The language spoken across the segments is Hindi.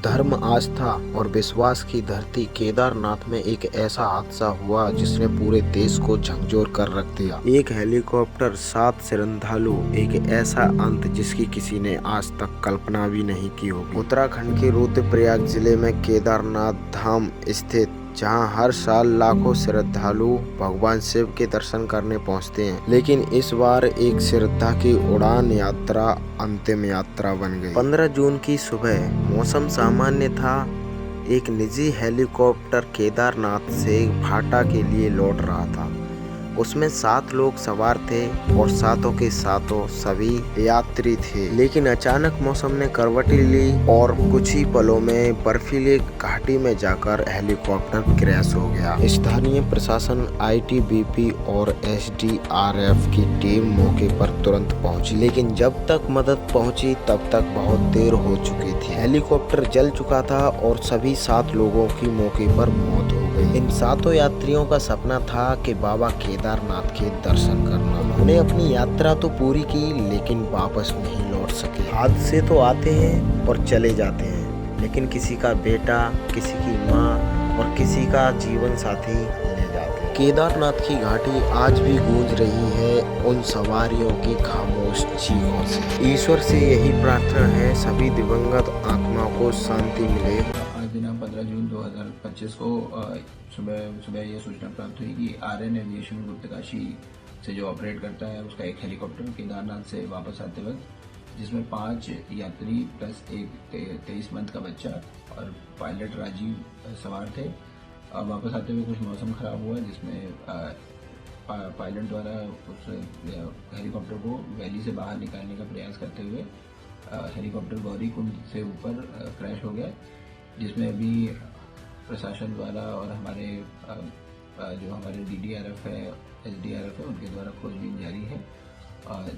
धर्म, आस्था और विश्वास की धरती केदारनाथ में एक ऐसा हादसा हुआ जिसने पूरे देश को झकझोर कर रख दिया। एक हेलीकॉप्टर, 7 श्रद्धालु, एक ऐसा अंत जिसकी किसी ने आज तक कल्पना भी नहीं की होगी। उत्तराखंड के रुद्रप्रयाग जिले में केदारनाथ धाम स्थित, जहां हर साल लाखों श्रद्धालु भगवान शिव के दर्शन करने पहुंचते हैं, लेकिन इस बार एक श्रद्धा की उड़ान यात्रा अंतिम यात्रा बन गई। 15 जून की सुबह मौसम सामान्य था। एक निजी हेलीकॉप्टर केदारनाथ से भाटा के लिए लौट रहा था। उसमें 7 लोग सवार थे और सातों के सातों सभी यात्री थे। लेकिन अचानक मौसम ने करवटी ली और कुछ ही पलों में बर्फीली घाटी में जाकर हेलीकॉप्टर क्रैश हो गया। स्थानीय प्रशासन, आईटीबीपी और एसडीआरएफ की टीम मौके पर तुरंत पहुंची, लेकिन जब तक मदद पहुंची तब तक बहुत देर हो चुकी थी। हेलीकॉप्टर जल चुका था और सभी 7 लोगों की मौके पर मौत हो गई। इन 7 यात्रियों का सपना था कि बाबा केदारनाथ के दर्शन करना। उन्होंने अपनी यात्रा तो पूरी की, लेकिन वापस नहीं लौट सके। हादसे तो आते हैं और चले जाते हैं, लेकिन किसी का बेटा, किसी की माँ और किसी का जीवन साथी ले जाते हैं। केदारनाथ की घाटी आज भी गूंज रही है उन सवारियों की खामोश चीखों से। ईश्वर से यही प्रार्थना है सभी दिवंगत आत्माओं को शांति मिले। आज दिनांक 15 जून 2025 को सुबह ये सूचना प्राप्त हुई कि आर्यन एविएशन गुप्तकाशी से जो ऑपरेट करता है उसका एक हेलीकॉप्टर केदारनाथ से वापस आते वक्त, जिसमें 5 यात्री प्लस एक 23 मंथ का बच्चा और पायलट राजीव सवार थे। वापस आते हुए कुछ मौसम खराब हुआ, जिसमें पायलट द्वारा उस हेलीकॉप्टर को वैली से बाहर निकालने का प्रयास करते हुए हेलीकॉप्टर गौरी कुंड से ऊपर क्रैश हो गया, जिसमें अभी प्रशासन द्वारा और हमारे डीडीआरएफ है, एसडीआरएफ है, उनके द्वारा खोजबीन जारी है।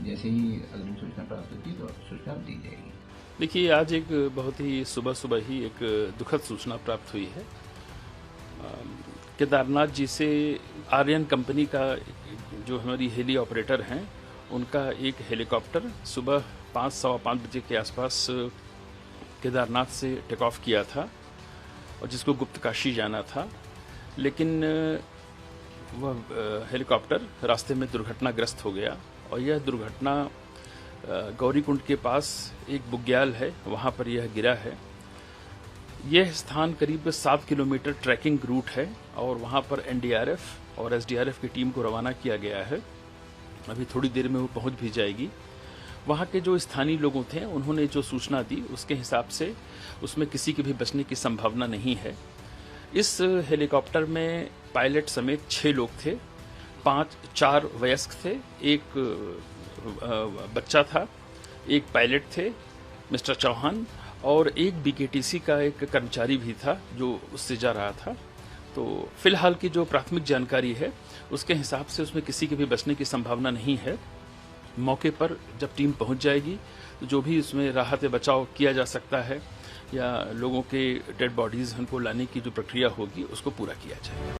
जैसे ही अग्रिम सूचना प्राप्त होती तो सूचना दी जाएगी। देखिए, आज एक बहुत ही सुबह ही एक दुखद सूचना प्राप्त हुई है। केदारनाथ जी से आर्यन कंपनी का जो हमारी हेली ऑपरेटर हैं, उनका एक हेलीकॉप्टर सुबह 5-5:15 बजे के आसपास केदारनाथ से टेक ऑफ किया था और जिसको गुप्तकाशी जाना था, लेकिन वह हेलीकॉप्टर रास्ते में दुर्घटनाग्रस्त हो गया और यह दुर्घटना गौरीकुंड के पास एक बुग्याल है, वहाँ पर यह गिरा है। यह स्थान करीब 7 किलोमीटर ट्रैकिंग रूट है और वहाँ पर एनडीआरएफ और एसडीआरएफ की टीम को रवाना किया गया है। अभी थोड़ी देर में वो पहुँच भी जाएगी। वहाँ के जो स्थानीय लोगों थे, उन्होंने जो सूचना दी उसके हिसाब से उसमें किसी के भी बचने की संभावना नहीं है। इस हेलीकॉप्टर में पायलट समेत 6 लोग थे, 4 वयस्क थे, एक बच्चा था, एक पायलट थे मिस्टर चौहान और एक बीकेटीसी का एक कर्मचारी भी था जो उससे जा रहा था। तो फिलहाल की जो प्राथमिक जानकारी है उसके हिसाब से उसमें किसी के भी बचने की संभावना नहीं है। मौके पर जब टीम पहुंच जाएगी तो जो भी उसमें राहत बचाव किया जा सकता है या लोगों के डेड बॉडीज उनको लाने की जो प्रक्रिया होगी उसको पूरा किया जाएगा।